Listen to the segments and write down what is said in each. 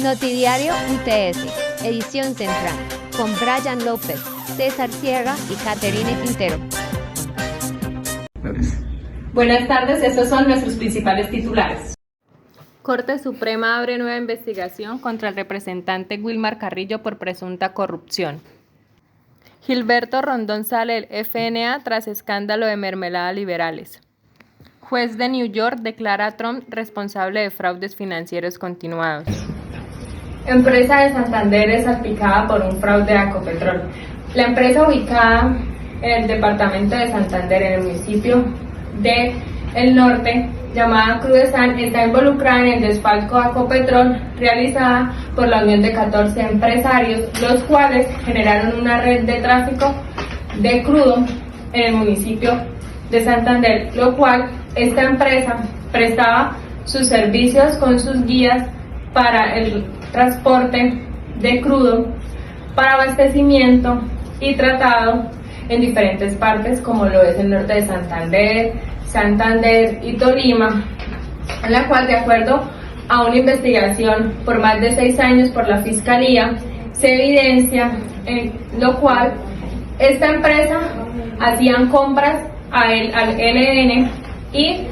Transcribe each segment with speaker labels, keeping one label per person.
Speaker 1: Notidiario UTS, edición central, con Brian López, César Sierra y Caterine Quintero.
Speaker 2: Buenas tardes, estos son nuestros principales titulares.
Speaker 3: Corte Suprema abre nueva investigación contra el representante Wilmar Carrillo por presunta corrupción. Gilberto Rondón sale del FNA tras escándalo de mermelada liberales. Juez de New York declara a Trump responsable de fraudes financieros continuados.
Speaker 2: Empresa de Santander es salpicada por un fraude a Ecopetrol. La empresa ubicada en el departamento de Santander, en el municipio de El Norte, llamada Crudesan, está involucrada en el desfalco a Ecopetrol realizada por la unión de 14 empresarios, los cuales generaron una red de tráfico de crudo en el municipio de Santander, lo cual esta empresa prestaba sus servicios con sus guías para el transporte de crudo, para abastecimiento y tratado en diferentes partes, como lo es el norte de Santander y Tolima, en la cual, de acuerdo a una investigación por más de 6 años por la Fiscalía, se evidencia en lo cual esta empresa hacían compras al ELN y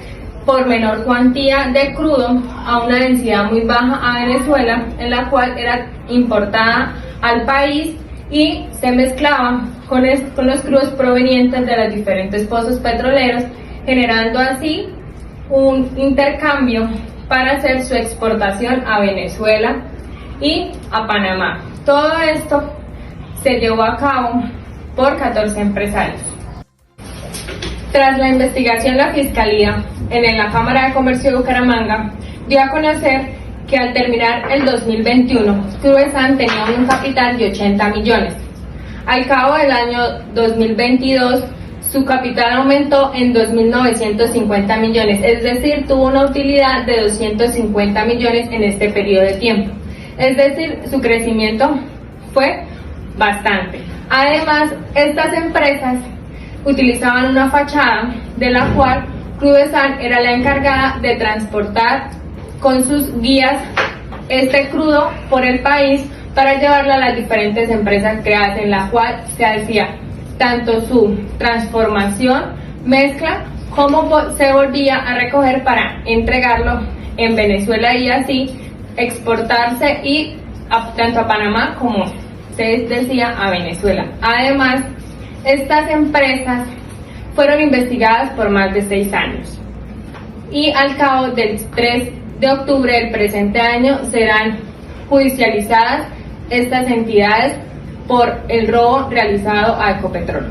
Speaker 2: por menor cuantía de crudo a una densidad muy baja a Venezuela, en la cual era importada al país y se mezclaba con los crudos provenientes de los diferentes pozos petroleros, generando así un intercambio para hacer su exportación a Venezuela y a Panamá. Todo esto se llevó a cabo por 14 empresarios. Tras la investigación, la Fiscalía en la Cámara de Comercio de Bucaramanga dio a conocer que al terminar el 2021, Crudesan tenía un capital de 80 millones. Al cabo del año 2022, su capital aumentó en 2.950 millones, es decir, tuvo una utilidad de 250 millones en este periodo de tiempo. Es decir, su crecimiento fue bastante. Además, estas empresas utilizaban una fachada de la cual Crudesan era la encargada de transportar con sus guías este crudo por el país para llevarlo a las diferentes empresas creadas, en la cual se hacía tanto su transformación, mezcla, como se volvía a recoger para entregarlo en Venezuela y así exportarse y tanto a Panamá como se decía a Venezuela. Además, estas empresas fueron investigadas por más de 6 años y al cabo del 3 de octubre del presente año serán judicializadas estas entidades por el robo realizado a Ecopetrol.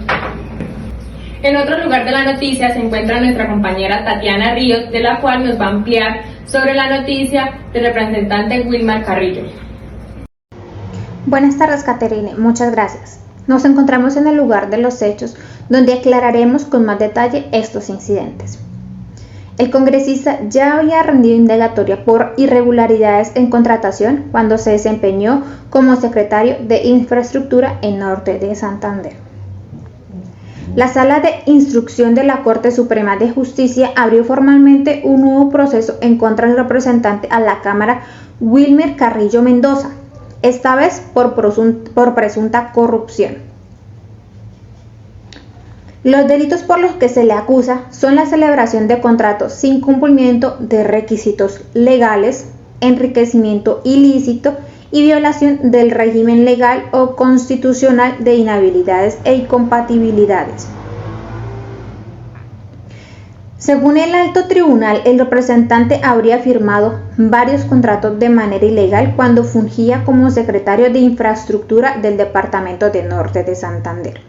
Speaker 2: En otro lugar de la noticia se encuentra nuestra compañera Tatiana Ríos, de la cual nos va a ampliar sobre la noticia del representante Wilmar Carrillo.
Speaker 4: Buenas tardes, Caterine, muchas gracias. Nos encontramos en el lugar de los hechos, donde aclararemos con más detalle estos incidentes. El congresista ya había rendido indagatoria por irregularidades en contratación cuando se desempeñó como secretario de Infraestructura en Norte de Santander. La Sala de Instrucción de la Corte Suprema de Justicia abrió formalmente un nuevo proceso en contra del representante a la Cámara Wilmar Carrillo Mendoza, esta vez por presunta corrupción. Los delitos por los que se le acusa son la celebración de contratos sin cumplimiento de requisitos legales, enriquecimiento ilícito y violación del régimen legal o constitucional de inhabilidades e incompatibilidades. Según el alto tribunal, el representante habría firmado varios contratos de manera ilegal cuando fungía como secretario de Infraestructura del Departamento de Norte de Santander.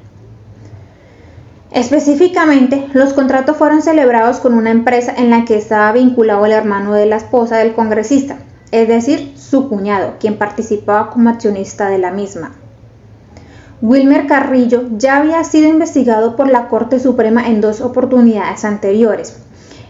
Speaker 4: Específicamente, los contratos fueron celebrados con una empresa en la que estaba vinculado el hermano de la esposa del congresista, es decir, su cuñado, quien participaba como accionista de la misma. Wilmar Carrillo ya había sido investigado por la Corte Suprema en 2 oportunidades anteriores.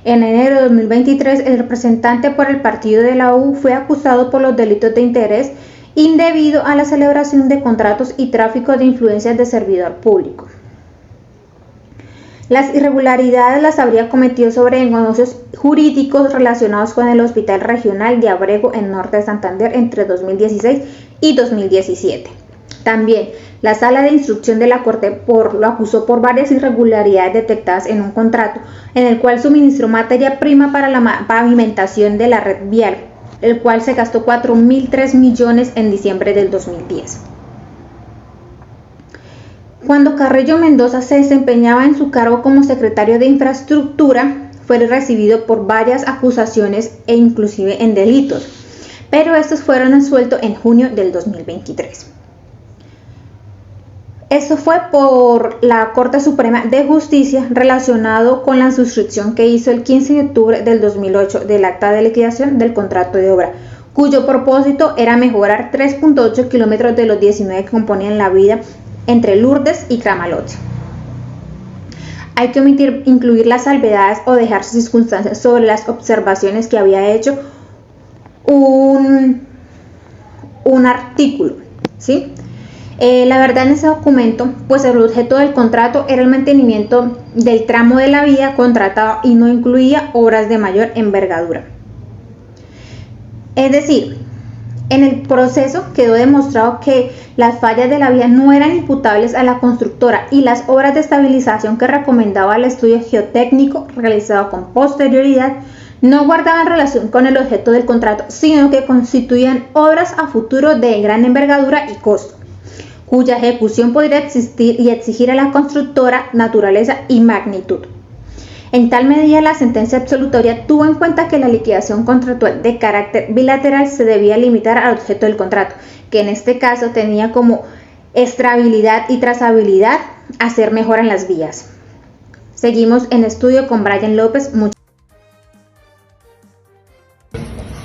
Speaker 4: En enero de 2023, el representante por el partido de la U fue acusado por los delitos de interés indebido a la celebración de contratos y tráfico de influencias de servidor público. Las irregularidades las habría cometido sobre negocios jurídicos relacionados con el Hospital Regional de Abrego en Norte de Santander entre 2016 y 2017. También, la Sala de Instrucción de la Corte lo acusó por varias irregularidades detectadas en un contrato en el cual suministró materia prima para la pavimentación de la red vial, el cual se gastó 4.003 millones en diciembre del 2010. Cuando Carrillo Mendoza se desempeñaba en su cargo como secretario de Infraestructura, fue recibido por varias acusaciones e inclusive en delitos, pero estos fueron absueltos en junio del 2023. Esto fue por la Corte Suprema de Justicia relacionado con la suscripción que hizo el 15 de octubre del 2008 del acta de liquidación del contrato de obra, cuyo propósito era mejorar 3.8 kilómetros de los 19 que componían la vía entre Lourdes y Cramalote. Hay que incluir las salvedades o dejar circunstancias sobre las observaciones que había hecho un artículo, ¿sí? La verdad, en ese documento, pues el objeto del contrato era el mantenimiento del tramo de la vía contratado y no incluía obras de mayor envergadura. Es decir, en el proceso quedó demostrado que las fallas de la vía no eran imputables a la constructora y las obras de estabilización que recomendaba el estudio geotécnico realizado con posterioridad no guardaban relación con el objeto del contrato, sino que constituían obras a futuro de gran envergadura y costo, cuya ejecución podría existir y exigir a la constructora naturaleza y magnitud. En tal medida, la sentencia absolutoria tuvo en cuenta que la liquidación contractual de carácter bilateral se debía limitar al objeto del contrato, que en este caso tenía como extrabilidad y trazabilidad hacer mejora en las vías. Seguimos en estudio con Brian López.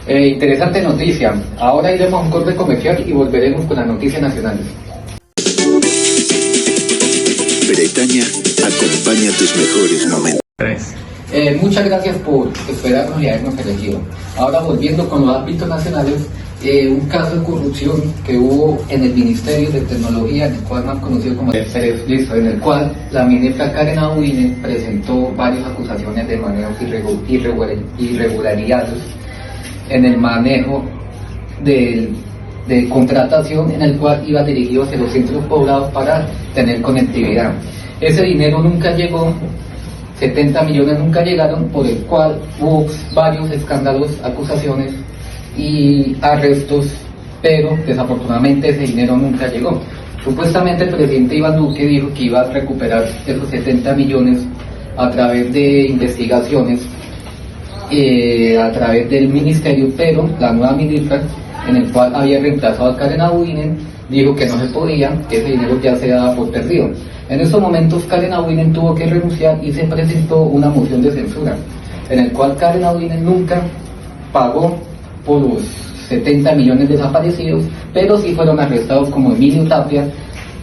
Speaker 5: Interesante noticia. Ahora iremos a un corte comercial y volveremos con las noticias nacionales.
Speaker 6: Bretaña acompaña tus mejores momentos.
Speaker 5: Muchas gracias por esperarnos y habernos elegido. Ahora volviendo con los ámbitos nacionales, un caso de corrupción que hubo en el Ministerio de Tecnología, en el cual más conocido como en el cual la ministra Karen Abuine presentó varias acusaciones de manejo irregularidades en el manejo de contratación, en el cual iba dirigido hacia los centros poblados para tener conectividad. Ese dinero nunca llegó, 70 millones nunca llegaron, por el cual hubo varios escándalos, acusaciones y arrestos, pero desafortunadamente ese dinero nunca llegó. Supuestamente el presidente Iván Duque dijo que iba a recuperar esos 70 millones a través de investigaciones, a través del ministerio, pero la nueva ministra, en el cual había reemplazado a Karen Abuinen, dijo que no se podía, que ese dinero ya se daba por perdido. En esos momentos Karen Abuinen tuvo que renunciar y se presentó una moción de censura, en el cual Karen Abuinen nunca pagó por los 70 millones desaparecidos, pero sí fueron arrestados como Emilio Tapia,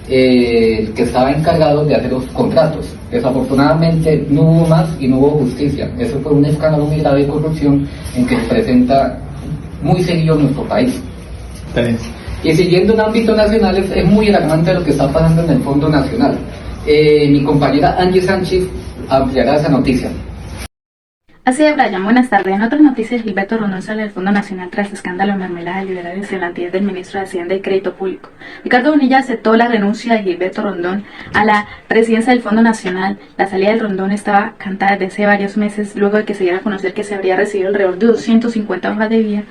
Speaker 5: que estaba encargado de hacer los contratos. Desafortunadamente no hubo más y no hubo justicia. Eso fue un escándalo muy grave de corrupción en que se presenta muy seguido en nuestro país. Y siguiendo en ámbitos nacionales, es muy alarmante lo que está pasando en el Fondo Nacional. Mi compañera Angie Sánchez ampliará esa noticia.
Speaker 7: Así es, Brian, buenas tardes. En otras noticias, Gilberto Rondón sale del Fondo Nacional tras escándalo de mermelada de liberales en la entidad del ministro de Hacienda y Crédito Público. Ricardo Bonilla aceptó la renuncia de Gilberto Rondón a la presidencia del Fondo Nacional. La salida del Rondón estaba cantada desde hace varios meses, luego de que se diera a conocer que se habría recibido alrededor de 250 hojas de vida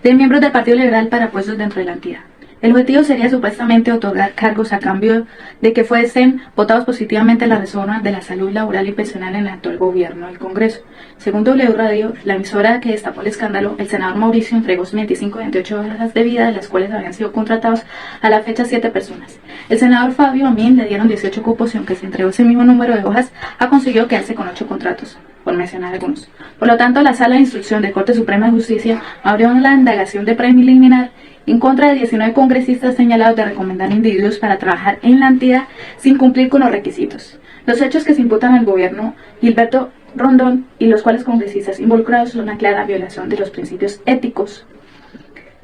Speaker 7: de miembros del Partido Liberal para puestos dentro de la entidad. El objetivo sería supuestamente otorgar cargos a cambio de que fuesen votados positivamente las reformas de la salud laboral y pensional en el actual gobierno del Congreso. Según W Radio, la emisora que destapó el escándalo, el senador Mauricio entregó 25 y 28 hojas de vida, de las cuales habían sido contratados a la fecha 7 personas. El senador Fabio Amin le dieron 18 cupos y aunque se entregó ese mismo número de hojas, ha conseguido quedarse con 8 contratos, por mencionar algunos. Por lo tanto, la Sala de Instrucción de Corte Suprema de Justicia abrió la indagación de preliminar en contra de 19 congresistas señalados de recomendar individuos para trabajar en la entidad sin cumplir con los requisitos. Los hechos que se imputan al gobierno Gilberto Rondón y los cuales congresistas involucrados son una clara violación de los principios éticos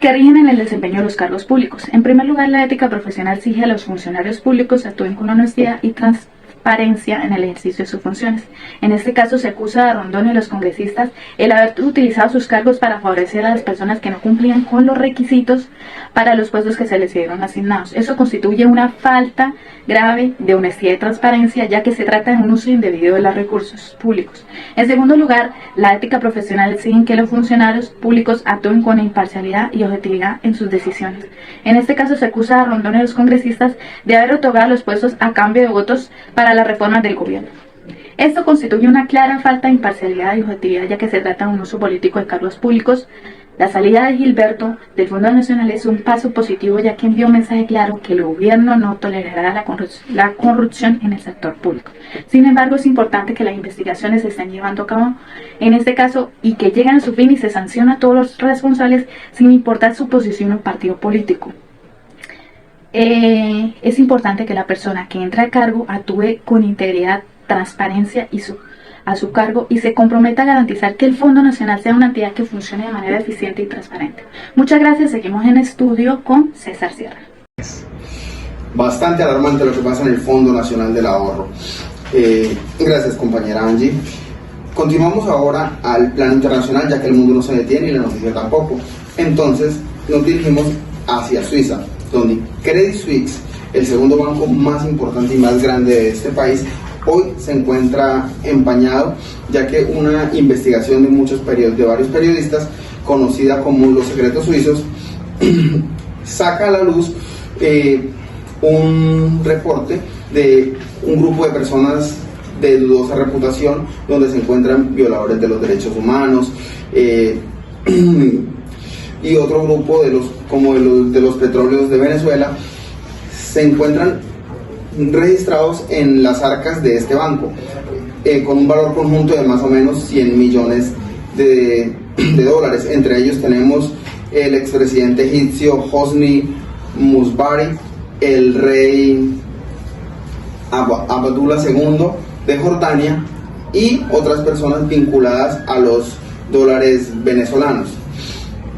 Speaker 7: que rigen en el desempeño de los cargos públicos. En primer lugar, la ética profesional exige a los funcionarios públicos actúen con honestidad y transparencia transparencia en el ejercicio de sus funciones. En este caso se acusa a Rondón y a los congresistas el haber utilizado sus cargos para favorecer a las personas que no cumplían con los requisitos para los puestos que se les dieron asignados. Eso constituye una falta grave de honestidad y transparencia, ya que se trata de un uso indebido de los recursos públicos. En segundo lugar, la ética profesional exige que los funcionarios públicos actúen con imparcialidad y objetividad en sus decisiones. En este caso se acusa a Rondón y a los congresistas de haber otorgado los puestos a cambio de votos para las reformas del gobierno. Esto constituye una clara falta de imparcialidad y objetividad, ya que se trata de un uso político de cargos públicos. La salida de Gilberto del Fondo Nacional es un paso positivo, ya que envió un mensaje claro que el gobierno no tolerará la corrupción en el sector público. Sin embargo, es importante que las investigaciones se estén llevando a cabo en este caso y que lleguen a su fin y se sanciona a todos los responsables sin importar su posición o partido político. Es importante que la persona que entra a cargo actúe con integridad, transparencia a su cargo y se comprometa a garantizar que el Fondo Nacional sea una entidad que funcione de manera eficiente y transparente. Muchas gracias. Seguimos en estudio con César Sierra.
Speaker 8: Bastante alarmante lo que pasa en el Fondo Nacional del Ahorro. Gracias, compañera Angie. Continuamos ahora al plano internacional, ya que el mundo no se detiene y la noticia tampoco. Entonces nos dirigimos hacia Suiza, donde Credit Suisse, el segundo banco más importante y más grande de este país, hoy se encuentra empañado, ya que una investigación de varios periodistas, conocida como Los Secretos Suizos, saca a la luz un reporte de un grupo de personas de dudosa reputación, donde se encuentran violadores de los derechos humanos, y otro grupo de los petróleos de Venezuela, se encuentran registrados en las arcas de este banco, con un valor conjunto de más o menos 100 millones de dólares. Entre ellos tenemos el expresidente egipcio Hosni Musbari, el rey Abdullah II de Jordania y otras personas vinculadas a los dólares venezolanos.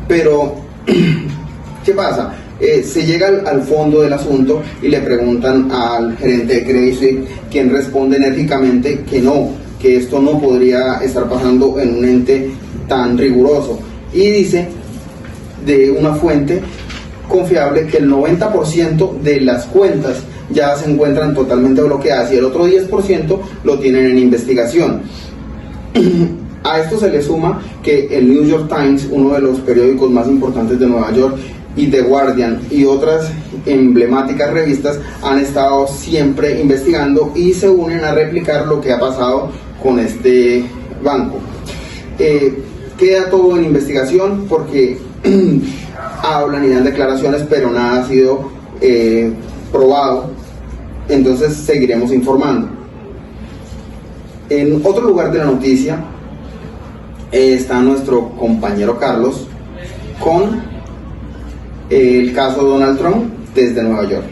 Speaker 8: Pero, ¿qué pasa? Se llega al fondo del asunto y le preguntan al gerente de Credit Suisse, quien responde enérgicamente que esto no podría estar pasando en un ente tan riguroso, y dice de una fuente confiable que el 90% de las cuentas ya se encuentran totalmente bloqueadas y el otro 10% lo tienen en investigación. A esto se le suma que el New York Times, uno de los periódicos más importantes de Nueva York, y The Guardian y otras emblemáticas revistas han estado siempre investigando y se unen a replicar lo que ha pasado con este banco. Queda todo en investigación porque hablan y dan declaraciones, pero nada ha sido probado, entonces seguiremos informando. En otro lugar de la noticia está nuestro compañero Carlos con el caso Donald Trump desde Nueva York.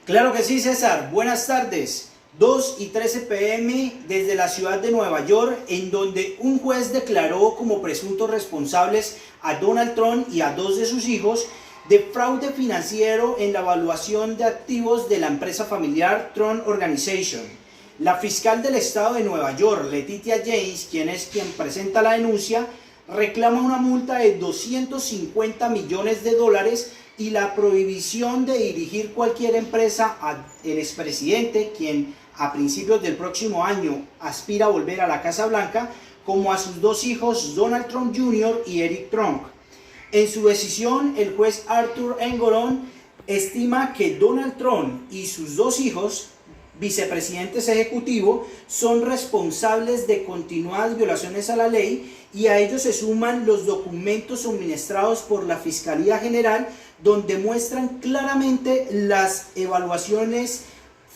Speaker 9: Claro que sí, César. Buenas tardes. 2:13 p.m. desde la ciudad de Nueva York, en donde un juez declaró como presuntos responsables a Donald Trump y a 2 de sus hijos de fraude financiero en la evaluación de activos de la empresa familiar Trump Organization. La fiscal del estado de Nueva York, Letitia James, quien presenta la denuncia, reclama una multa de 250 millones de dólares y la prohibición de dirigir cualquier empresa al expresidente, quien a principios del próximo año aspira a volver a la Casa Blanca, como a sus 2 hijos, Donald Trump Jr. y Eric Trump. En su decisión, el juez Arthur Engoron estima que Donald Trump y sus 2 hijos, vicepresidentes ejecutivos, son responsables de continuadas violaciones a la ley, y a ellos se suman los documentos suministrados por la Fiscalía General, donde muestran claramente las evaluaciones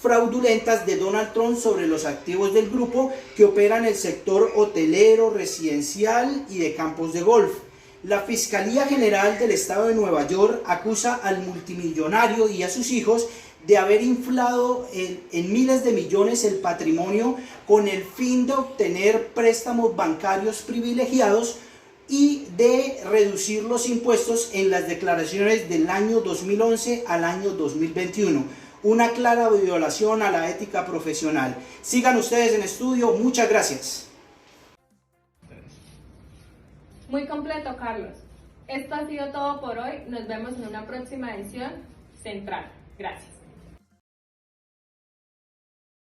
Speaker 9: fraudulentas de Donald Trump sobre los activos del grupo que opera en el sector hotelero, residencial y de campos de golf. La Fiscalía General del Estado de Nueva York acusa al multimillonario y a sus hijos de haber inflado en miles de millones el patrimonio con el fin de obtener préstamos bancarios privilegiados y de reducir los impuestos en las declaraciones del año 2011 al año 2021. una clara violación a la ética profesional. Sigan ustedes en estudio, muchas gracias.
Speaker 3: Muy completo, Carlos. Esto ha sido todo por hoy. Nos vemos en una próxima edición central. Gracias.